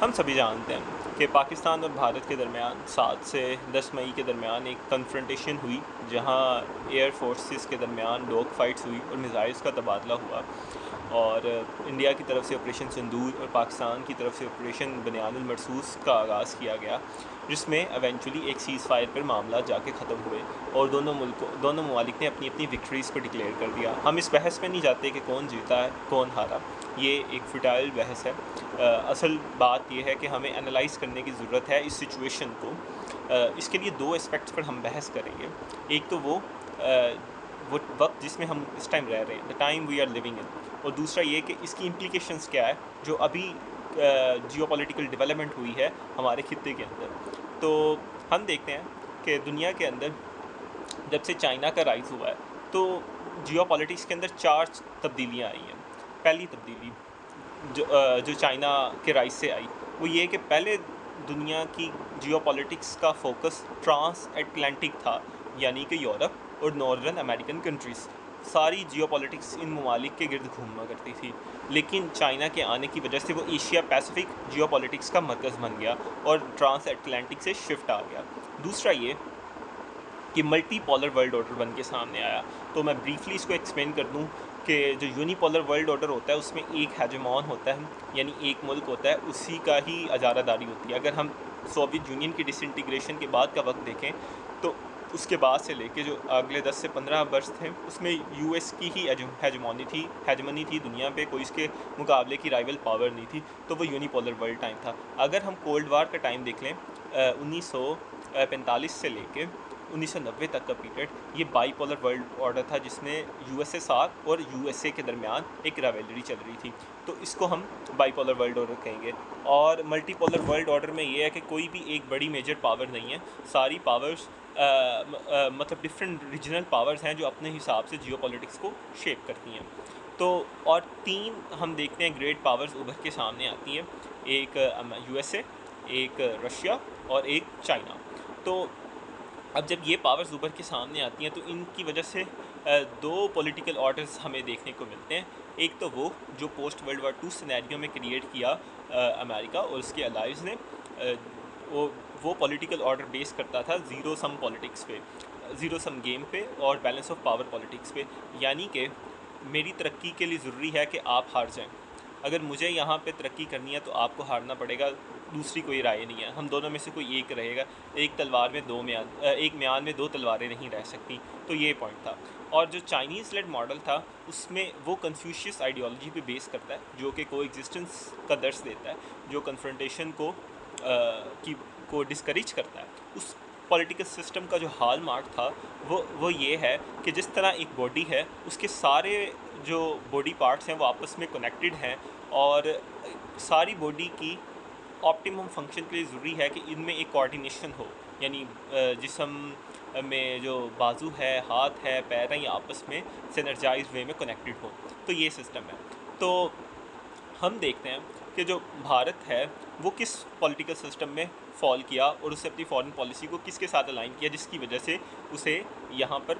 हम सभी जानते हैं कि पाकिस्तान और भारत के दरमियान 7 से 10 मई के दरमियान एक कन्फ्रंटेशन हुई, जहां एयर फोर्सेस के दरमियान डॉग फाइट्स हुई और मिसाइल्स का तबादला हुआ। और इंडिया की तरफ से ऑपरेशन सिंदूर और पाकिस्तान की तरफ से ऑपरेशन बनियानुल मरसूस का आगाज़ किया गया, जिसमें एवेंचुअली एक सीज़ फायर पर मामला जाके ख़त्म हुए और दोनों ममालिक ने अपनी अपनी विक्ट्रीज़ को डिक्लेयर कर दिया। हम इस बहस में नहीं जाते कि कौन जीता है कौन हारा, ये एक फर्टाइल बहस है। असल बात यह है कि हमें एनालाइज़ करने की ज़रूरत है इस सिचुएशन को। इसके लिए दो एस्पेक्ट्स पर हम बहस करेंगे। एक तो वो वक्त जिसमें हम इस टाइम रह रहे हैं, the time we are living in, और दूसरा ये कि इसकी इम्प्लीकेशंस क्या है जो अभी जियोपॉलिटिकल डेवलपमेंट हुई है हमारे खित्ते के अंदर। तो हम देखते हैं कि दुनिया के अंदर जब से चाइना का राइज़ हुआ है तो जियोपॉलिटिक्स के अंदर 4 तब्दीलियाँ आई हैं। पहली तब्दीली जो चाइना के राइज़ से आई वो ये कि पहले दुनिया की जियोपॉलिटिक्स का फोकस ट्रांस एटलांटिक था, यानी कि यूरोप और नॉर्दर्न अमेरिकन कंट्रीज़। सारी जियोपॉलिटिक्स इन ममालिक के गिर्द घूमा करती थी, लेकिन चाइना के आने की वजह से वो एशिया पैसिफिक जियोपॉलिटिक्स का मरकज़ बन गया और ट्रांस एटलांटिक से शिफ्ट आ गया। दूसरा ये कि मल्टी पोलर वर्ल्ड ऑर्डर बन के सामने आया। तो मैं ब्रीफली इसको एक्सप्लेन कर दूं कि जो यूनिपोलर वर्ल्ड ऑर्डर होता है उसमें एक हेजेमॉन होता है, यानी एक मुल्क होता है, उसी का ही अजारादारी होती है। अगर हम सोवियत यूनियन की डिसइंटीग्रेशन के बाद का वक्त देखें तो उसके बाद से लेके जो अगले 10 से 15 वर्ष थे उसमें यूएस की ही हेजमनी थी दुनिया पे, कोई इसके मुकाबले की राइवल पावर नहीं थी। तो वो यूनिपोलर वर्ल्ड टाइम था। अगर हम कोल्ड वार का टाइम देख लें, 1945 से लेके 1990 तक का पीरियड, ये बाईपोलर वर्ल्ड ऑर्डर था जिसमें यूएसएसआर और यूएसए के दरमियान एक राइवलरी चल रही थी। तो इसको हम बाईपोलर वर्ल्ड ऑर्डर कहेंगे। और मल्टीपोलर वर्ल्ड ऑर्डर में ये है कि कोई भी एक बड़ी मेजर पावर नहीं है, सारी पावर्स मतलब डिफरेंट रीजनल पावर्स हैं जो अपने हिसाब से जियोपॉलिटिक्स को शेप करती हैं। तो और 3 हम देखते हैं ग्रेट पावर्स उभर के सामने आती हैं, एक यूएसए, एक रशिया और एक चाइना। तो अब जब ये पावर्स उभर के सामने आती हैं तो इनकी वजह से दो पॉलिटिकल ऑर्डर्स हमें देखने को मिलते हैं। एक तो वो जो पोस्ट वर्ल्ड वार 2 सिनेरियो में क्रिएट किया अमेरिका और उसके अलाइज ने, वो पॉलिटिकल ऑर्डर बेस करता था ज़ीरो सम पॉलिटिक्स पे, ज़ीरो सम गेम पे और बैलेंस ऑफ पावर पॉलिटिक्स पे। यानी कि मेरी तरक्की के लिए ज़रूरी है कि आप हार जाएं। अगर मुझे यहाँ पे तरक्की करनी है तो आपको हारना पड़ेगा, दूसरी कोई राय नहीं है, हम दोनों में से कोई एक रहेगा। एक तलवार में एक म्यान में 2 तलवारें नहीं रह सकती। तो ये पॉइंट था। और जो चाइनीज़ लेड मॉडल था उसमें वो कन्फ्यूशियस आइडियोलॉजी पे बेस करता है, जो कि को एग्जिस्टेंस का दर्स देता है, जो कन्फ्रंटेशन को डिस्करेज करता है। उस पॉलिटिकल सिस्टम का जो हाल मार्क था वो ये है कि जिस तरह एक बॉडी है उसके सारे जो बॉडी पार्ट्स हैं वो आपस में कनेक्टेड हैं, और सारी बॉडी की ऑप्टिमम फंक्शन के लिए ज़रूरी है कि इनमें एक कोऑर्डिनेशन हो, यानी जिस्म में जो बाजू है, हाथ है, पैर हैं, ये आपस में सिनर्जाइज वे में कनेक्टेड हो। तो ये सिस्टम है। तो हम देखते हैं कि जो भारत है वो किस पॉलिटिकल सिस्टम में फॉल किया और उससे अपनी फॉरेन पॉलिसी को किसके साथ अलाइन किया, जिसकी वजह से उसे यहाँ पर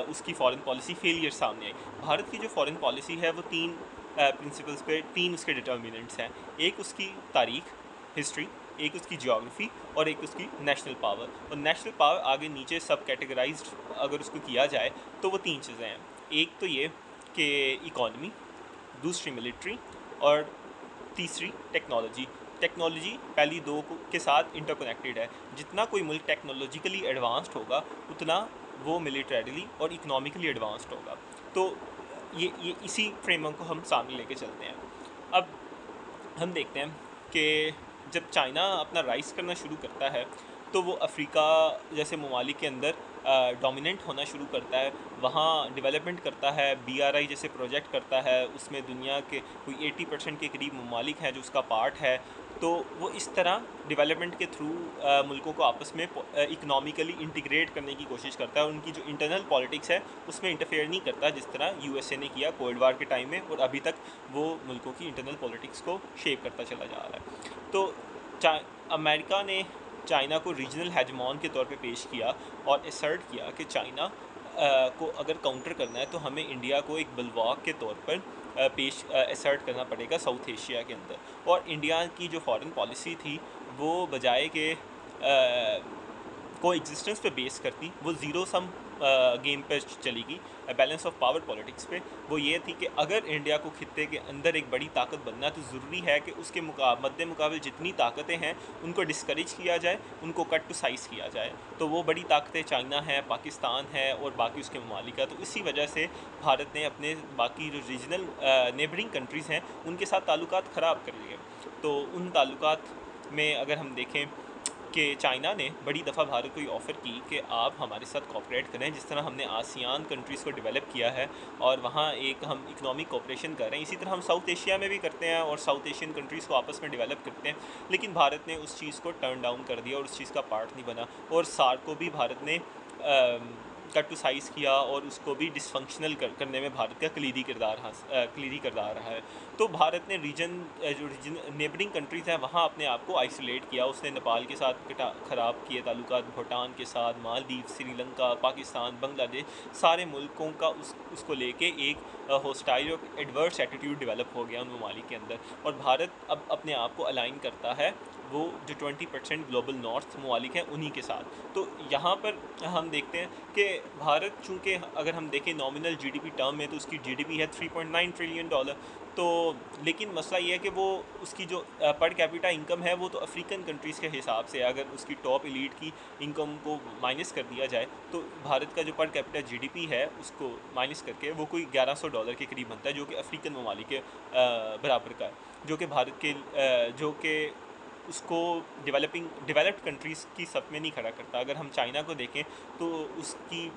उसकी फॉरेन पॉलिसी फेलियर सामने आई। भारत की जो फॉरेन पॉलिसी है वो 3 प्रिंसिपल्स पे, 3 उसके डिटर्मिनेंट्स हैं। एक उसकी तारीख, हिस्ट्री, एक उसकी जियोग्राफी और एक उसकी नेशनल पावर। और नेशनल पावर आगे नीचे सब कैटेगराइज्ड अगर उसको किया जाए तो वो 3 चीज़ें हैं। एक तो ये कि इकॉनमी, दूसरी मिलिट्री और तीसरी टेक्नोलॉजी। टेक्नोलॉजी पहली दो के साथ इंटरकनेक्टेड है। जितना कोई मुल्क टेक्नोलॉजिकली एडवांस्ड होगा उतना वो मिलिटरीली और इकोनॉमिकली एडवांस्ड होगा। तो ये इसी फ्रेमवर्क को हम सामने लेके चलते हैं। अब हम देखते हैं कि जब चाइना अपना राइज करना शुरू करता है तो वो अफ्रीका जैसे ममालिक के अंदर डोमिनेंट होना शुरू करता है, वहाँ डेवलपमेंट करता है, BRI जैसे प्रोजेक्ट करता है, उसमें दुनिया के कोई 80% के करीब ममालिक हैं जो उसका पार्ट है। तो वो इस तरह डेवलपमेंट के थ्रू मुल्कों को आपस में इकनॉमिकली इंटीग्रेट करने की कोशिश करता है, और उनकी जो इंटरनल पॉलिटिक्स है उसमें इंटरफेयर नहीं करता, जिस तरह USA ने किया कोल्ड वार के टाइम में, और अभी तक वो मुल्कों की इंटरनल पॉलिटिक्स को शेप करता चला जा रहा है। तो अमेरिका ने चाइना को रीजनल हेजमॉन के तौर पे पेश किया और असर्ट किया कि चाइना को अगर काउंटर करना है तो हमें इंडिया को एक बलवाक के तौर पर पेश असर्ट करना पड़ेगा साउथ एशिया के अंदर। और इंडिया की जो फॉरेन पॉलिसी थी वो बजाय के को एग्जिस्टेंस पे बेस करती, वो ज़ीरो सम गेम पे चलेगी, बैलेंस ऑफ पावर पॉलिटिक्स पे। वो ये थी कि अगर इंडिया को खित्ते के अंदर एक बड़ी ताकत बनना है तो ज़रूरी है कि उसके मद्दे मुकाबले जितनी ताकतें हैं उनको डिस्करेज किया जाए, उनको कट टू साइज़ किया जाए। तो वो बड़ी ताकतें चाइना है, पाकिस्तान है और बाकी उसके ममालिक है। तो इसी वजह से भारत ने अपने बाकी जो रीजनल नेबरिंग कंट्रीज़ हैं उनके साथ ताल्लुकात ख़राब कर लिए। तो उन ताल्लुकात में अगर हम देखें कि चाइना ने बड़ी दफ़ा भारत को ये ऑफ़र की कि आप हमारे साथ कोऑपरेट करें, जिस तरह हमने आसियान कंट्रीज़ को डेवलप किया है और वहाँ एक हम इकोनॉमिक कोऑपरेशन कर रहे हैं, इसी तरह हम साउथ एशिया में भी करते हैं और साउथ एशियन कंट्रीज़ को आपस में डेवलप करते हैं। लेकिन भारत ने उस चीज़ को टर्न डाउन कर दिया और उस चीज़ का पार्ट नहीं बना। और सार्क को भी भारत ने कट टू साइज़ किया और उसको भी डिसफंक्शनल करने में भारत का क्लीदी किरदार रहा है। तो भारत ने जो रीजन नेबरिंग कंट्रीज़ हैं वहाँ अपने आप को आइसोलेट किया। उसने नेपाल के साथ ख़राब किए ताल्लुकात, भूटान के साथ, मालदीव, श्रीलंका, पाकिस्तान, बांग्लादेश, सारे मुल्कों का उसको लेके एक हॉस्टाइल और एडवर्स एटीट्यूड डेवलप हो गया उन ममालिक के अंदर। और भारत अब अपने आप को अलाइन करता है वो जो 20% ग्लोबल नॉर्थ ममालिक हैं उन्हीं के साथ। तो यहाँ पर हम देखते हैं कि भारत चूँकि अगर हम देखें नॉमिनल जीडीपी टर्म में तो उसकी जीडीपी है $3.9 ट्रिलियन। तो लेकिन मसला ये है कि वो उसकी जो पर कैपिटा इनकम है वो तो अफ्रीकन कंट्रीज़ के हिसाब से, अगर उसकी टॉप एलीट की इनकम को माइनस कर दिया जाए तो भारत का जो पर कैपिटा जीडीपी है उसको माइनस करके वो कोई $1100 के करीब बनता है, जो कि अफ्रीकन ममालिक के बराबर का है, जो कि भारत के जो कि उसको डेवलप्ड कंट्रीज़ की सब में नहीं खड़ा करता। अगर हम चाइना को देखें तो उसकी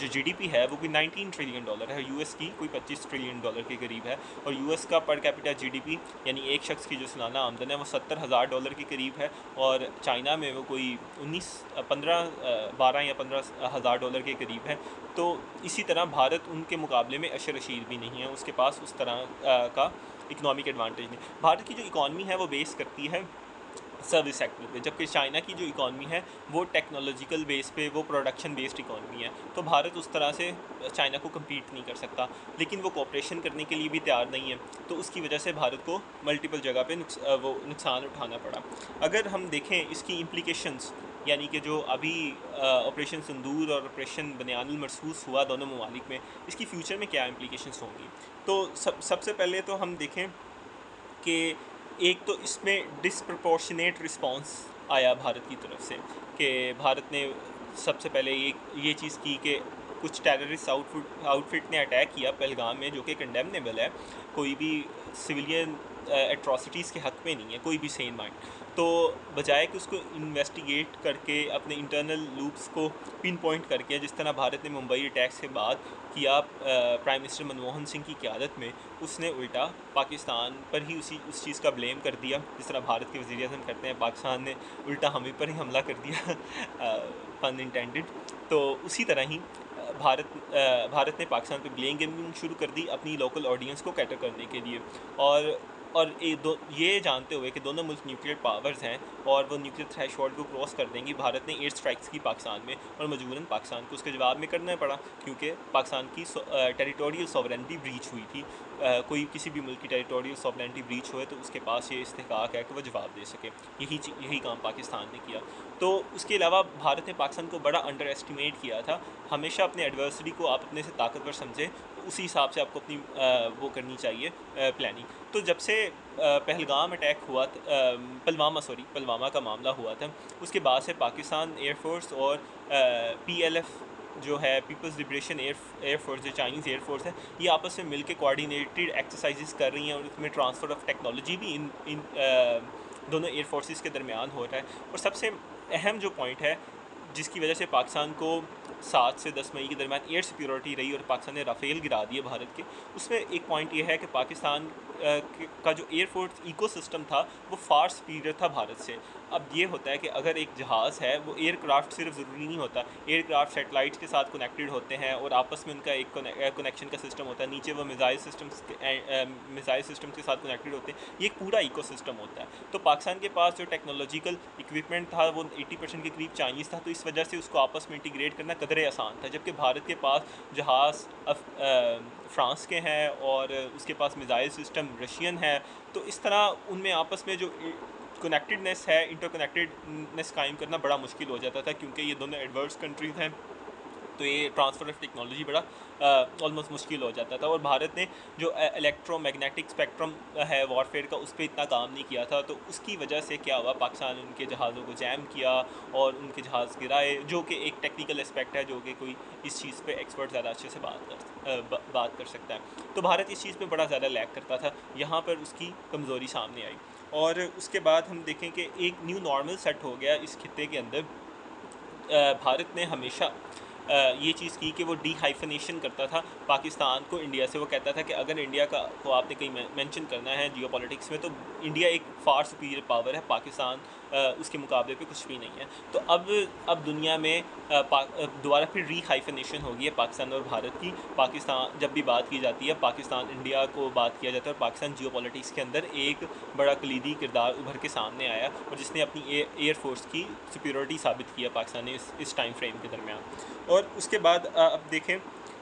जो जीडीपी है वो कोई $19 ट्रिलियन है, यूएस की कोई $25 ट्रिलियन के करीब है। और यूएस का पर कैपिटा जीडीपी यानी एक शख्स की जो सालाना आमदन है वो $70,000 के करीब है और चाइना में वो कोई 12 या $15,000 के करीब है। तो इसी तरह भारत उनके मुकाबले में अशर रशीद भी नहीं है, उसके पास उस तरह का इकनॉमिक एडवांटेज नहीं। भारत की जो इकॉनमी है वो बेस करती है सर्विस सेक्टर पे, जबकि चाइना की जो इकॉनमी है वो टेक्नोलॉजिकल बेस पे, वो प्रोडक्शन बेस्ड इकॉनमी है। तो भारत उस तरह से चाइना को कम्पीट नहीं कर सकता, लेकिन वो कोऑपरेशन करने के लिए भी तैयार नहीं है। तो उसकी वजह से भारत को मल्टीपल जगह पे नुकसान उठाना पड़ा। अगर हम देखें इसकी इम्प्लीकेशंस, यानी कि जो अभी ऑपरेशन सिंदूर और ऑपरेशन बनियानुल मरसूस हुआ दोनों ममालिक में, इसकी फ़्यूचर में क्या इम्प्लीकेशंस होंगी। तो सबसे पहले तो हम देखें कि एक तो इसमें डिसप्रपोर्शनेट रिस्पांस आया भारत की तरफ से, कि भारत ने सबसे पहले ये चीज़ की कि कुछ टेररिस्ट आउटफिट ने अटैक किया पहलगाम में, जो कि कंडेमनेबल है, कोई भी सिविलियन एट्रॉसिटीज़ के हक़ में नहीं है कोई भी सेन माइंड। तो बजाय कि उसको इन्वेस्टिगेट करके अपने इंटरनल लूप्स को पिन पॉइंट करके, जिस तरह भारत ने मुंबई अटैक्स के बाद किया प्राइम मिनिस्टर मनमोहन सिंह की क़यादत में, उसने उल्टा पाकिस्तान पर ही उस चीज़ का ब्लेम कर दिया, जिस तरह भारत के वज़ीर-ए-आज़म करते हैं। पाकिस्तान ने उल्टा हम पर ही हमला कर दिया पन इंटेंडेड। तो उसी तरह ही भारत ने पाकिस्तान पे ब्लेम गेमिंग शुरू कर दी अपनी लोकल ऑडियंस को कैटर करने के लिए। और ये जानते हुए कि दोनों मुल्क न्यूक्लियर पावर्स हैं और वो न्यूक्लियर थ्रेशोल्ड को क्रॉस कर देंगी, भारत ने एयर स्ट्राइक्स की पाकिस्तान में, और मजबूरन पाकिस्तान को उसके जवाब में करना पड़ा, क्योंकि पाकिस्तान की टेरिटोरियल सॉवरेनिटी ब्रीच हुई थी। कोई किसी भी मुल्क की टेरिटोरियल सॉवरेनिटी ब्रीच हुए तो उसके पास ये इस्तेहकाक है कि वह जवाब दे सके। यही काम पाकिस्तान ने किया। तो उसके अलावा भारत ने पाकिस्तान को बड़ा अंडर एस्टिमेट किया था। हमेशा अपने एडवर्सरी को आप अपने से ताकतवर समझें, उसी हिसाब से आपको अपनी वो करनी चाहिए प्लानिंग। तो जब से पहलगाम अटैक हुआ, पुलवामा का मामला हुआ था, उसके बाद से पाकिस्तान एयरफोर्स और PLF जो है पीपल्स लिबरेशन एयरफोर्स, जो चाइनीज़ एयरफोर्स है, ये आपस में मिलकर कोऑर्डिनेटेड एक्सरसाइजेस कर रही हैं और उसमें ट्रांसफ़र ऑफ टेक्नोलॉजी भी इन दोनों एयर फोर्सेस के दरमियान हो रहा है। और सबसे अहम जो पॉइंट है जिसकी वजह से पाकिस्तान को 7 से 10 मई के दरमियान एयर सिक्योरिटी रही और पाकिस्तान ने राफेल गिरा दिए भारत के, उसमें एक पॉइंट ये है कि पाकिस्तान का जो एयरफोर्स इकोसिस्टम था वो फार सुपीरियर था भारत से। अब ये होता है कि अगर एक जहाज़ है, वो एयरक्राफ्ट सिर्फ ज़रूरी नहीं होता, एयरक्राफ्ट सैटेलाइट्स के साथ कनेक्टेड होते हैं और आपस में उनका एक कनेक्शन का सिस्टम होता है, नीचे वो मिसाइल सिस्टम्स के साथ कनेक्टेड होते हैं, ये एक पूरा इकोसिस्टम होता है। तो पाकिस्तान के पास जो टेक्नोलॉजिकल इक्विपमेंट था वो 80% के करीब चाइनीज़ था, तो इस वजह से उसको आपस में इंटीग्रेट करना कदरे आसान था, जबकि भारत के पास जहाज़ फ्रांस के हैं और उसके पास मिज़ाइल सिस्टम रशियन है। तो इस तरह उनमें आपस में जो कनेक्टेडनेस है, इंटरकनेक्टेडनेस कायम करना बड़ा मुश्किल हो जाता था, क्योंकि ये दोनों एडवर्स कंट्रीज़ हैं। तो ये ट्रांसफ़र ऑफ टेक्नोलॉजी बड़ा ऑलमोस्ट मुश्किल हो जाता था। और भारत ने जो इलेक्ट्रोमैग्नेटिक स्पेक्ट्रम है वॉरफेयर का, उस पर इतना काम नहीं किया था। तो उसकी वजह से क्या हुआ, पाकिस्तान ने उनके जहाज़ों को जैम किया और उनके जहाज़ गिराए, जो कि एक टेक्निकल एस्पेक्ट है, जो कि कोई इस चीज़ पे एक्सपर्ट ज़्यादा अच्छे से बात कर सकता है। तो भारत इस चीज़ पे बड़ा ज़्यादा लैग करता था, यहाँ पर उसकी कमज़ोरी सामने आई। और उसके बाद हम देखें कि एक न्यू नॉर्मल सेट हो गया इस खित्ते के अंदर। भारत ने हमेशा ये चीज़ की कि वो हाइफनेशन करता था पाकिस्तान को इंडिया से। वो कहता था कि अगर इंडिया को आपने कहीं मेंशन करना है जियोपॉलिटिक्स में, तो इंडिया एक फार सुपीरियर पावर है, पाकिस्तान उसके मुकाबले पे कुछ भी नहीं है। तो अब दुनिया में दोबारा फिर हाइफनेशन हो गई है पाकिस्तान और भारत की। पाकिस्तान जब भी बात की जाती है, पाकिस्तान इंडिया को बात किया जाता है, और पाकिस्तान जियोपॉलिटिक्स के अंदर एक बड़ा कलीदी किरदार उभर के सामने आया, और जिसने अपनी एयरफोर्स की सुपीरियरिटी साबित किया पाकिस्तान ने इस टाइम फ्रेम के दरमियान। और उसके बाद अब देखें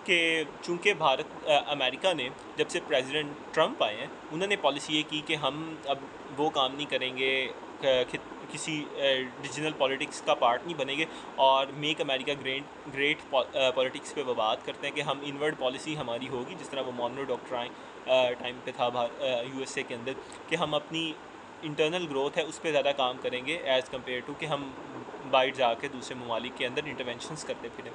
कि चूँकि अमेरिका ने जब से प्रेसिडेंट ट्रंप आए हैं, उन्होंने पॉलिसी ये की कि हम अब वो काम नहीं करेंगे, किसी रीजनल पॉलिटिक्स का पार्ट नहीं बनेंगे, और मेक अमेरिका ग्रेट पॉलिटिक्स पे वो बात करते हैं कि हम इनवर्ड पॉलिसी हमारी होगी, जिस तरह वो मोनरो डॉक्ट्राइन टाइम पे था यूएसए के अंदर, कि हम अपनी इंटरनल ग्रोथ है उस पर ज़्यादा काम करेंगे एज़ कम्पेयर टू कि हम बाहर जाके दूसरे ममालिक के अंदर इंटरवेंशंस करते फिरें।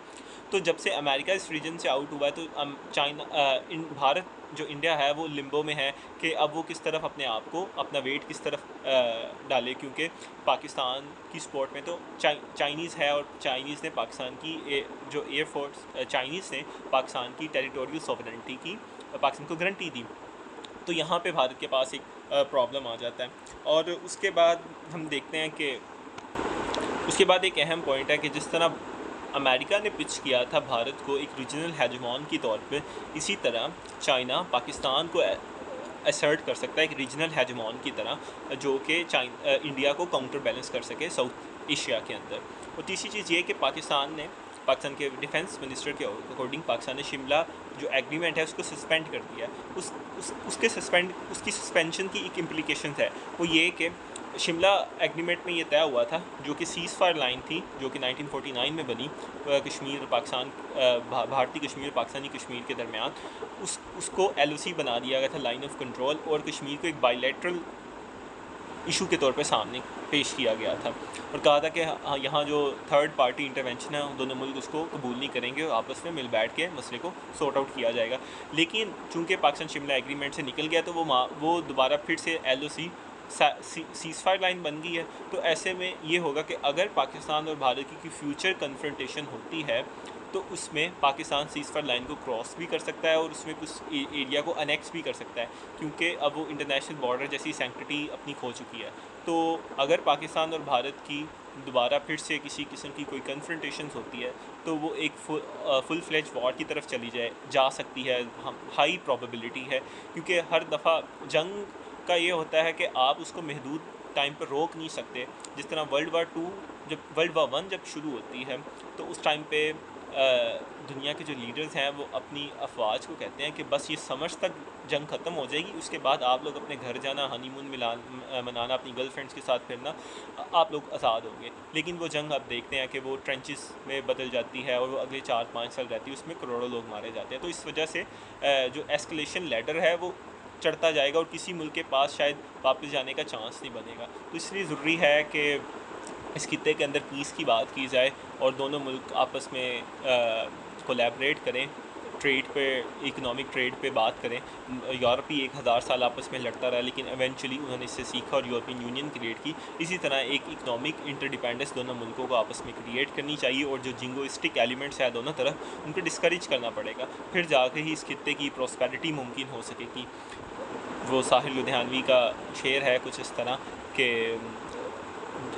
तो जब से अमेरिका इस रीजन से आउट हुआ है, तो भारत जो इंडिया है वो लिम्बो में है कि अब वो किस तरफ अपने आप को, अपना वेट किस तरफ डाले, क्योंकि पाकिस्तान की सपोर्ट में तो चाइनीज़ है, और चाइनीज़ ने पाकिस्तान की जो एयरफोर्स चाइनीज़ ने पाकिस्तान की टेरिटोरियल सॉवरेनिटी की पाकिस्तान को गारंटी दी। तो यहाँ पे भारत के पास एक प्रॉब्लम आ जाता है। और उसके बाद हम देखते हैं कि उसके बाद एक अहम पॉइंट है कि जिस तरह अमेरिका ने पिच किया था भारत को एक रीजनल हेजमॉन की तौर पे, इसी तरह चाइना पाकिस्तान को असर्ट कर सकता है एक रीजनल हेजमॉन की तरह, जो कि इंडिया को काउंटर बैलेंस कर सके साउथ एशिया के अंदर। और तीसरी चीज़ ये कि पाकिस्तान के डिफेंस मिनिस्टर के अकॉर्डिंग पाकिस्तान ने शिमला जो एग्रीमेंट है उसको सस्पेंड कर दिया। उसकी सस्पेंशन की एक इम्प्लीकेशन है, वो ये कि शिमला एग्रीमेंट में ये तय हुआ था, जो कि सीज़ फायर लाइन थी, जो कि 1949 में बनी कश्मीर और पाकिस्तान, भारतीय कश्मीर और पाकिस्तानी कश्मीर के दरमियान, उसको LOC बना दिया गया था, लाइन ऑफ कंट्रोल, और कश्मीर को एक बायलैटरल इशू के तौर पे सामने पेश किया गया था, और कहा था कि यहाँ जो थर्ड पार्टी इंटरवेंशन है, दोनों मुल्क उसको कबूल नहीं करेंगे, और आपस में मिल बैठ के मसले को सॉर्ट आउट किया जाएगा। लेकिन चूँकि पाकिस्तान शिमला एग्रीमेंट से निकल गया, तो वो दोबारा फिर से LOC सीज़ फायर लाइन बन गई है। तो ऐसे में ये होगा कि अगर पाकिस्तान और भारत की फ्यूचर कन्फ्रंटेशन होती है, तो उसमें पाकिस्तान सीज़ फायर लाइन को क्रॉस भी कर सकता है, और उसमें कुछ एरिया को अनेक्स भी कर सकता है, क्योंकि अब वो इंटरनेशनल बॉर्डर जैसी सैंक्टिटी अपनी खो चुकी है। तो अगर पाकिस्तान और भारत की दोबारा फिर से किसी किस्म की कोई कन्फ्रंटेशन होती है, तो वो एक फुल फ्लेज वॉर की तरफ जा सकती है, हाई प्रॉबेबिलिटी है, क्योंकि हर दफ़ा जंग का ये होता है कि आप उसको महदूद टाइम पर रोक नहीं सकते। जिस तरह वर्ल्ड वार 1 जब शुरू होती है, तो उस टाइम पे दुनिया के जो लीडर्स हैं वो अपनी अफवाज को कहते हैं कि बस ये समर तक जंग ख़त्म हो जाएगी, उसके बाद आप लोग अपने घर जाना, हनीमून मनाना, अपनी गर्लफ्रेंड्स के साथ फिरना, आप लोग आज़ाद होंगे। लेकिन वो जंग आप देखते हैं कि वो ट्रेंचेस में बदल जाती है, और वो अगले 4-5 साल रहती है, उसमें करोड़ों लोग मारे जाते हैं। तो इस वजह से जो एस्केलेशन लैडर है वो चढ़ता जाएगा, और किसी मुल्क के पास शायद वापस जाने का चांस नहीं बनेगा। तो इसलिए ज़रूरी है कि इस खित्ते के अंदर पीस की बात की जाए, और दोनों मुल्क आपस में कोलैबोरेट करें, ट्रेड पे, इकोनॉमिक ट्रेड पे बात करें। यूरोप ही 1000 साल आपस में लड़ता रहा, लेकिन एवेंचुअली उन्होंने इससे सीखा और यूरोपियन यूनियन क्रिएट की। इसी तरह एक इकोनॉमिक इंटरडिपेंडेंस दोनों मुल्कों को आपस में क्रिएट करनी चाहिए, और जो जिंगोइस्टिक एलिमेंट्स है दोनों तरफ, उनको डिस्करेज करना पड़ेगा, फिर जाके ही इस खित्ते की प्रॉस्पेरिटी मुमकिन हो सकेगी। वो साहिर लुधियानवी का शेर है कुछ इस तरह कि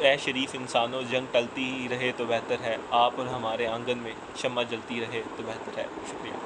ऐ शरीफ इंसानों, जंग टलती ही रहे तो बेहतर है, आप और हमारे आंगन में शम्मा जलती रहे तो बेहतर है। शुक्रिया।